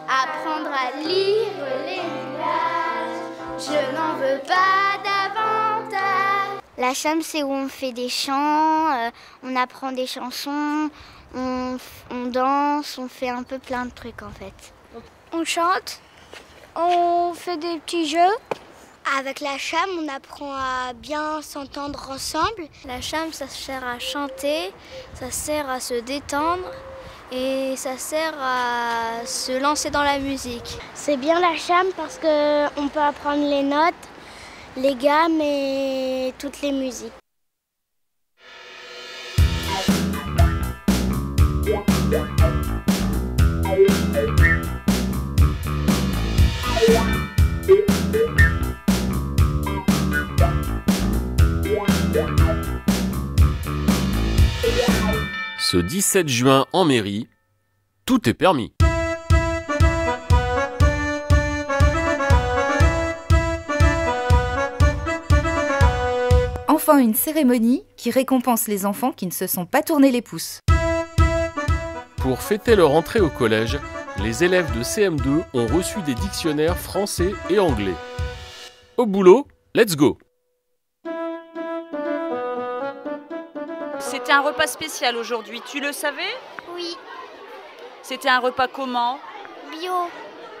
Apprendre à lire les villages, je n'en veux pas davantage. La cham, c'est où on fait des chants, on apprend des chansons, on danse, on fait un peu plein de trucs en fait. On chante, on fait des petits jeux. Avec la cham, on apprend à bien s'entendre ensemble. La cham, ça sert à chanter, ça sert à se détendre. Et ça sert à se lancer dans la musique. C'est bien la cham parce qu'on peut apprendre les notes, les gammes et toutes les musiques. Ce 17 juin en mairie, tout est permis. Enfin, une cérémonie qui récompense les enfants qui ne se sont pas tournés les pouces. Pour fêter leur entrée au collège, les élèves de CM2 ont reçu des dictionnaires français et anglais. Au boulot, let's go! C'était un repas spécial aujourd'hui, tu le savais? Oui, C'était un repas comment? bio.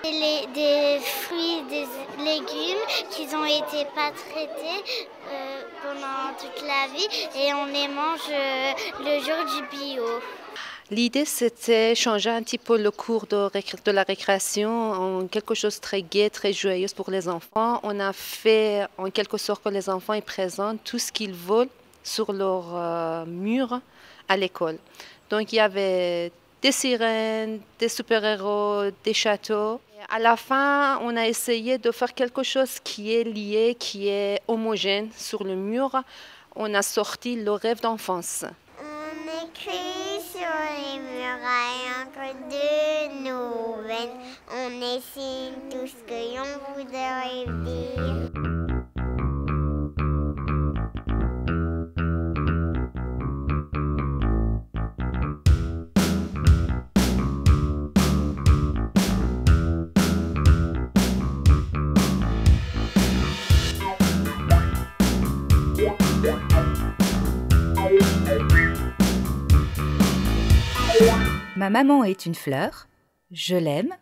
Des fruits, des légumes qui ont été pas traités pendant toute la vie et on les mange le jour du bio. L'idée, c'était changer un petit peu le cours de la récréation en quelque chose de très gai, très joyeux pour les enfants. On a fait en quelque sorte que les enfants ils présentent tout ce qu'ils veulent sur leur mur à l'école. Donc il y avait des sirènes, des super-héros, des châteaux. Et à la fin, on a essayé de faire quelque chose qui est lié, qui est homogène sur le mur. On a sorti le rêve d'enfance. On écrit sur les murailles encore de nouvelles. On dessine tout ce que l'on voudrait dire. Ma maman est une fleur, je l'aime,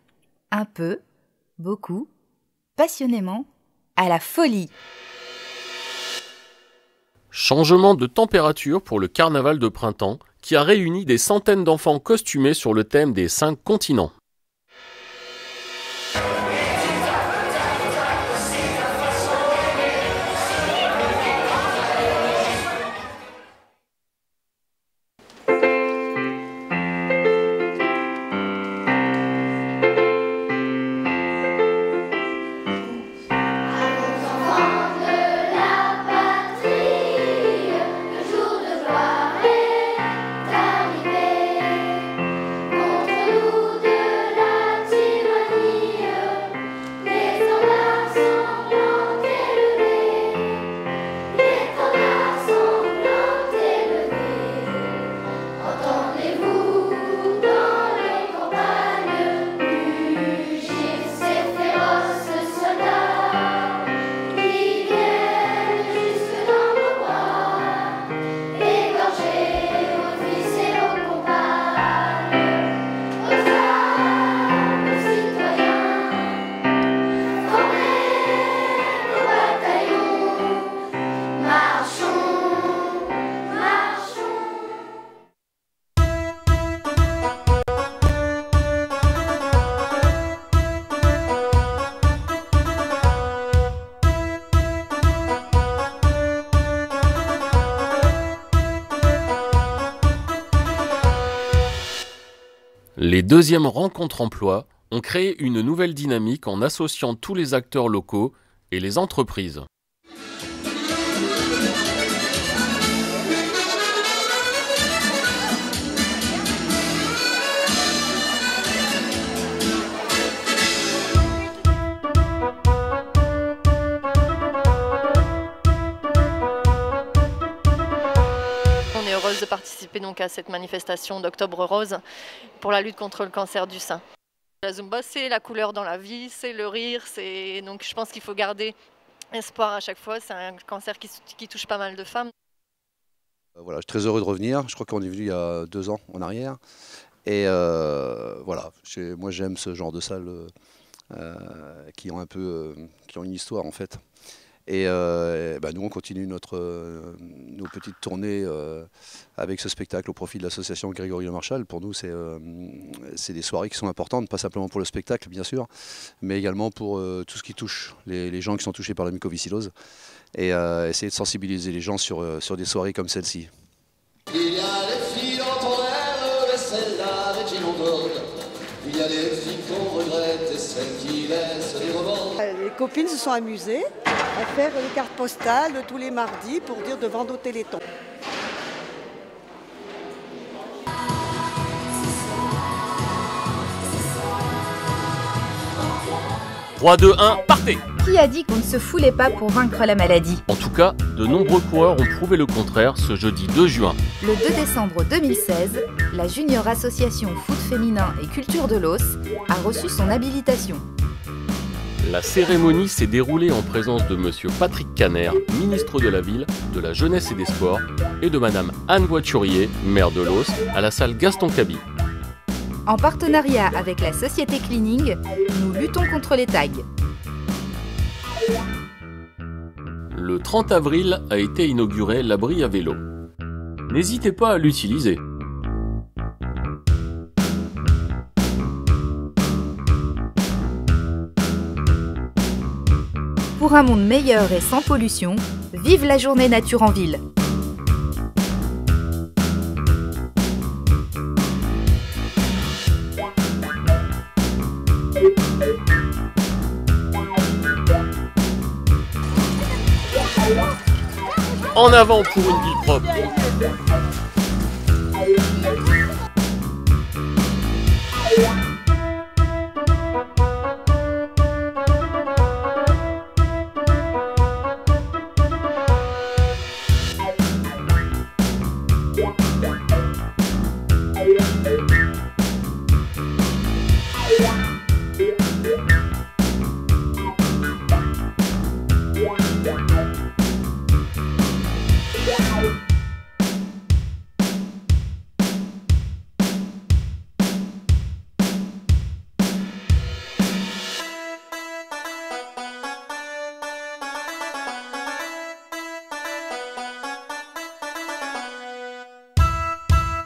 un peu, beaucoup, passionnément, à la folie. Changement de température pour le carnaval de printemps qui a réuni des centaines d'enfants costumés sur le thème des 5 continents. Les deuxièmes rencontres emploi ont créé une nouvelle dynamique en associant tous les acteurs locaux et les entreprises. de participer donc à cette manifestation d'Octobre Rose pour la lutte contre le cancer du sein. La Zumba, c'est la couleur dans la vie, c'est le rire, donc je pense qu'il faut garder espoir à chaque fois. C'est un cancer qui touche pas mal de femmes. Voilà, je suis très heureux de revenir. Je crois qu'on est venu il y a 2 ans en arrière. Et voilà, moi j'aime ce genre de salles qui ont une histoire en fait. Et nous on continue nos petites tournées avec ce spectacle au profit de l'association Grégory Le Marchal. Pour nous c'est des soirées qui sont importantes, pas simplement pour le spectacle bien sûr, mais également pour tout ce qui touche les gens qui sont touchés par la mucoviscidose. Et essayer de sensibiliser les gens sur des soirées comme celle-ci. Il y a des filles dans ton air, mais celles-là avec qui l'on donne. Il y a des filles qu'on regrette et celles qui laissent les revendre. Les copines se sont amusées à faire les cartes postales tous les mardis pour dire de vendre au Téléthon. « 3, 2, 1, partez !» Qui a dit qu'on ne se foulait pas pour vaincre la maladie? En tout cas, de nombreux coureurs ont prouvé le contraire ce jeudi 2 juin. Le 2 décembre 2016, la Junior Association Foot Féminin et Culture de l'Os a reçu son habilitation. La cérémonie s'est déroulée en présence de monsieur Patrick Caner, ministre de la Ville, de la Jeunesse et des Sports, et de madame Anne Voiturier, maire de l'Os, à la salle Gaston Caby. En partenariat avec la société Cleaning, nous luttons contre les tags. Le 30 avril a été inauguré l'abri à vélo. N'hésitez pas à l'utiliser. Pour un monde meilleur et sans pollution, vive la journée nature en ville! En avant pour une ville propre.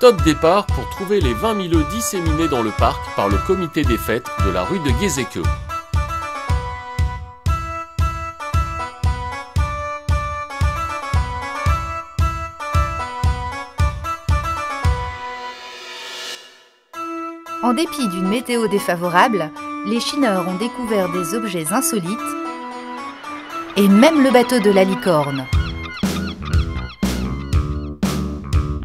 Top départ pour trouver les 20 000 œufs disséminés dans le parc par le comité des fêtes de la rue de Guézéqueux. En dépit d'une météo défavorable, les chineurs ont découvert des objets insolites et même le bateau de la licorne.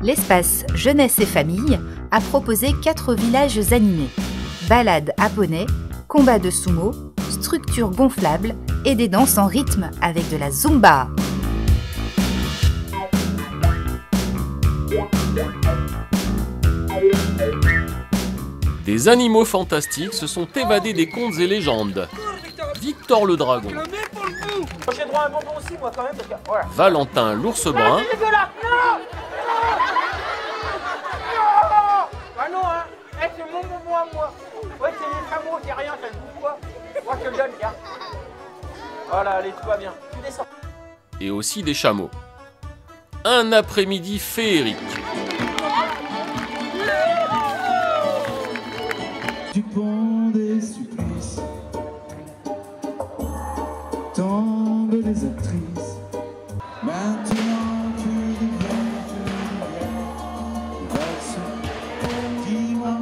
L'espace Jeunesse et Famille a proposé 4 villages animés. Balades à poney, combats de sumo, structures gonflables et des danses en rythme avec de la Zumba. Des animaux fantastiques se sont évadés des contes et légendes. Victor le dragon. J'ai droit à un bonbon aussi, moi, quand même, parce que... Voilà. Valentin l'ours brun. Ah non, hein. Hey, c'est mon bonbon à moi. Ouais, c'est les chameaux, c'est rien, ça ne bouffe pas. Moi, je te le donne, tiens. Voilà, allez, tout va bien. Tu descends. Et aussi des chameaux. Un après-midi féerique. Du pont des supplices tombent les actrices. Maintenant tu reviens, dis-moi.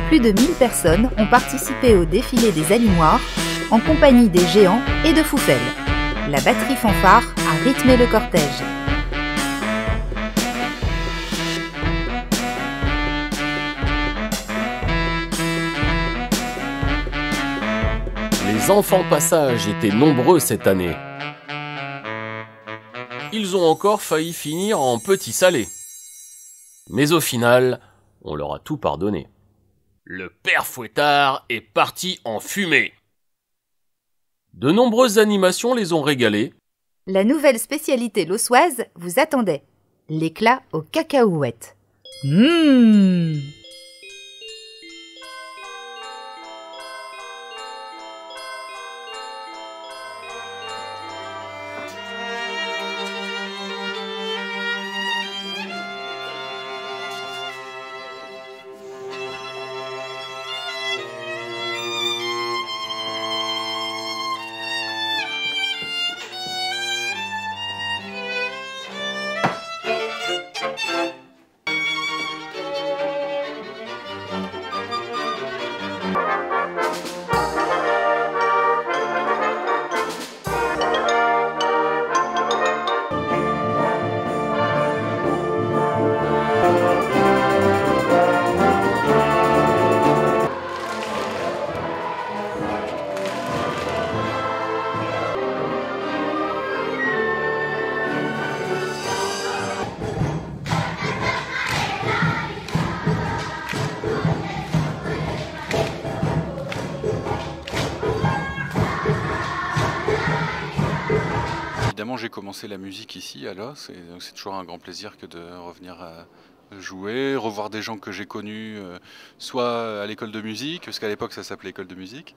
Plus de 1000 personnes ont participé au défilé des Allumoirs en compagnie des géants et de Foufelle. La batterie fanfare a rythmé le cortège. Les Les enfants passage étaient nombreux cette année. Ils ont encore failli finir en petit salé. Mais au final, on leur a tout pardonné. Le père Fouettard est parti en fumée. De nombreuses animations les ont régalés. La nouvelle spécialité lossoise vous attendait. L'éclat aux cacahuètes. Évidemment, j'ai commencé la musique ici à Los, et donc c'est toujours un grand plaisir que de revenir jouer, revoir des gens que j'ai connus, soit à l'école de musique, parce qu'à l'époque ça s'appelait école de musique,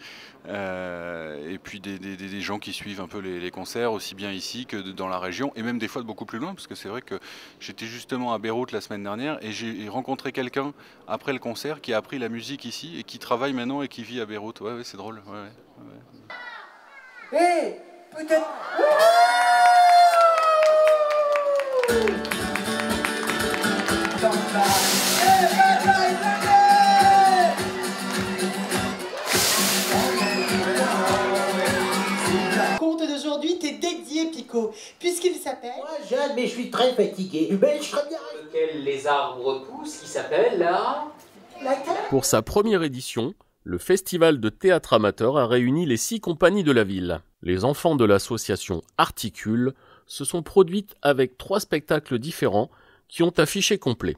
et puis des gens qui suivent un peu les concerts, aussi bien ici que dans la région, et même des fois de beaucoup plus loin, parce que c'est vrai que j'étais justement à Beyrouth la semaine dernière, et j'ai rencontré quelqu'un après le concert qui a appris la musique ici, et qui travaille maintenant et qui vit à Beyrouth. Ouais, c'est drôle. Hey, peut-être... Le conte d'aujourd'hui t'est dédié, Pico, puisqu'il s'appelle... Moi, jeune, mais je suis très fatigué. Mais je serais bien... Lequel les arbres poussent, qui s'appelle la... Pour sa première édition, le festival de théâtre amateur a réuni les 6 compagnies de la ville. Les enfants de l'association Articule se sont produites avec 3 spectacles différents qui ont affiché complet.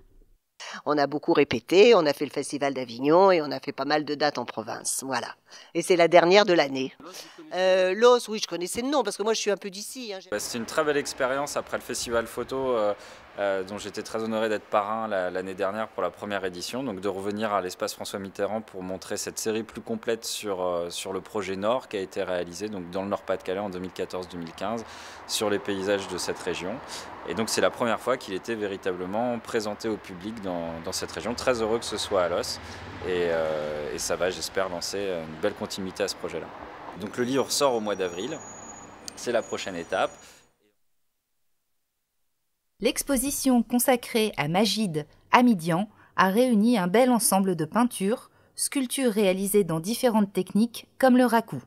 On a beaucoup répété, on a fait le festival d'Avignon et on a fait pas mal de dates en province, voilà. Et c'est la dernière de l'année. Los, oui, je connaissais le nom parce que moi je suis un peu d'ici. C'est une très belle expérience après le festival photo dont j'étais très honoré d'être parrain l'année dernière pour la première édition, donc de revenir à l'espace François Mitterrand pour montrer cette série plus complète sur le projet Nord qui a été réalisé donc dans le Nord-Pas-de-Calais en 2014-2015 sur les paysages de cette région. Et donc c'est la première fois qu'il était véritablement présenté au public dans cette région. Très heureux que ce soit à Los et ça va, j'espère, lancer une belle continuité à ce projet-là. Donc le livre sort au mois d'avril, c'est la prochaine étape. L'exposition consacrée à Magid Hamidian a réuni un bel ensemble de peintures, sculptures réalisées dans différentes techniques comme le raku.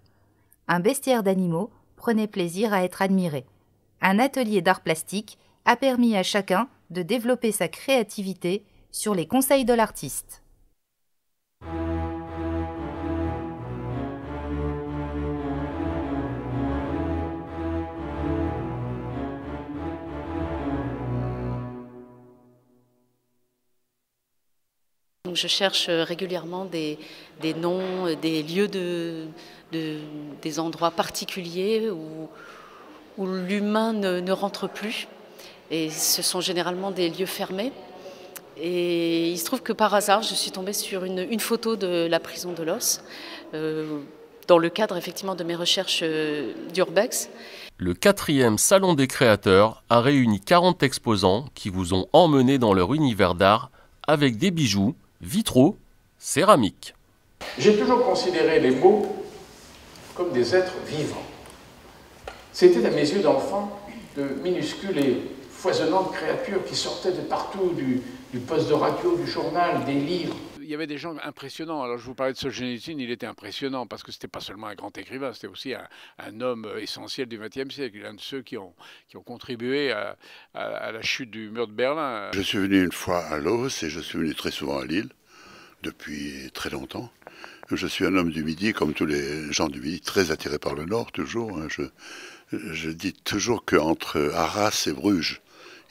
Un bestiaire d'animaux prenait plaisir à être admiré. Un atelier d'art plastique a permis à chacun de développer sa créativité sur les conseils de l'artiste. Je cherche régulièrement des noms, des lieux, des endroits particuliers où l'humain ne rentre plus. Et ce sont généralement des lieux fermés. Et il se trouve que par hasard, je suis tombée sur une photo de la prison de Los, dans le cadre effectivement de mes recherches d'Urbex. Le 4e Salon des créateurs a réuni 40 exposants qui vous ont emmené dans leur univers d'art avec des bijoux, vitraux, céramiques. J'ai toujours considéré les mots comme des êtres vivants. C'était à mes yeux d'enfant de minuscules et foisonnantes créatures qui sortaient de partout, du poste de radio, du journal, des livres. Il y avait des gens impressionnants. Alors je vous parlais de Solzhenitsyn, il était impressionnant parce que c'était pas seulement un grand écrivain, c'était aussi un homme essentiel du XXe siècle, l'un de ceux qui ont contribué à la chute du mur de Berlin. Je suis venu une fois à Los et je suis venu très souvent à Lille. depuis très longtemps. Je suis un homme du Midi, comme tous les gens du Midi, très attiré par le Nord, toujours. Je dis toujours qu'entre Arras et Bruges,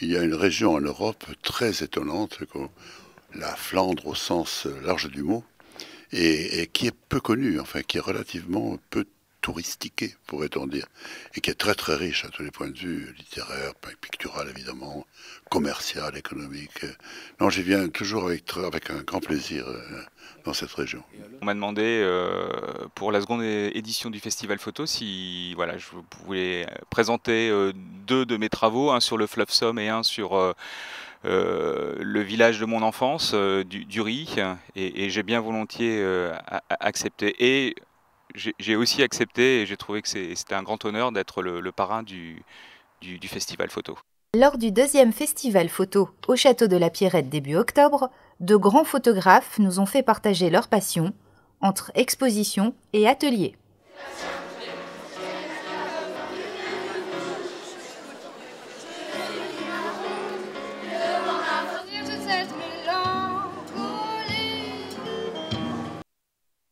il y a une région en Europe très étonnante, la Flandre au sens large du mot, et qui est peu connue, enfin qui est relativement peu touristiquée, pourrait-on dire, et qui est très très riche à tous les points de vue, littéraire, pictural évidemment, commercial, économique. Non, j'y viens toujours avec un grand plaisir dans cette région. On m'a demandé pour la seconde édition du Festival Photo si voilà, je voulais présenter deux de mes travaux, un sur le fleuve Somme et un sur le village de mon enfance, du Ry, et j'ai bien volontiers accepté. Et j'ai aussi accepté et j'ai trouvé que c'était un grand honneur d'être le parrain du Festival Photo. Lors du deuxième Festival Photo au Château de la Pierrette début octobre, de grands photographes nous ont fait partager leur passion entre exposition et atelier.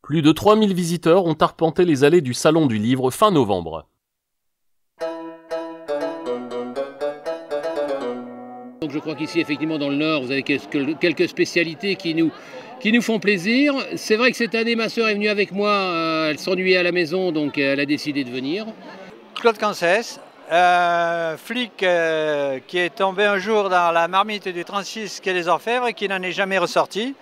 Plus de 3000 visiteurs ont arpenté les allées du Salon du Livre fin novembre. Donc je crois qu'ici, effectivement, dans le Nord, vous avez quelques spécialités qui nous font plaisir. C'est vrai que cette année, ma sœur est venue avec moi, elle s'ennuyait à la maison, donc elle a décidé de venir. Claude Cancès, flic qui est tombé un jour dans la marmite du 36 quai des Orfèvres et qui n'en est jamais ressorti.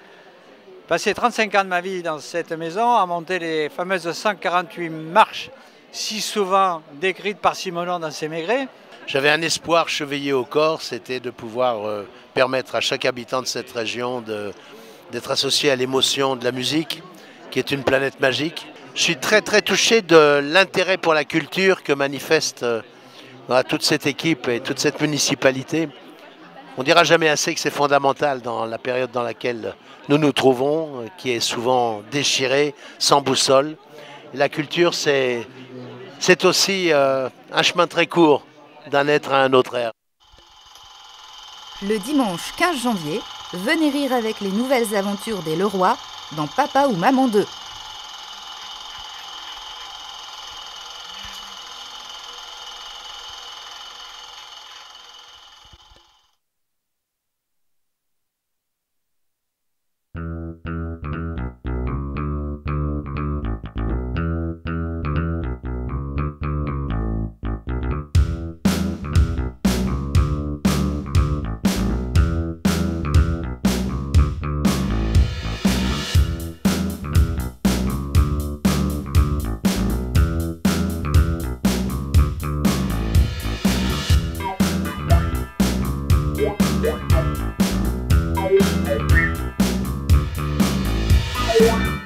Passé 35 ans de ma vie dans cette maison, à monter les fameuses 148 marches, si souvent décrites par Simonon dans ses Maigrets. J'avais un espoir chevillé au corps, c'était de pouvoir permettre à chaque habitant de cette région d'être associé à l'émotion de la musique, qui est une planète magique. Je suis très très touché de l'intérêt pour la culture que manifeste toute cette équipe et toute cette municipalité. On ne dira jamais assez que c'est fondamental dans la période dans laquelle nous nous trouvons, qui est souvent déchirée, sans boussole. Et la culture, c'est aussi un chemin très court d'un être à un autre ère. Le dimanche 15 janvier, venez rire avec les nouvelles aventures des Leroy dans Papa ou Maman 2. Yeah.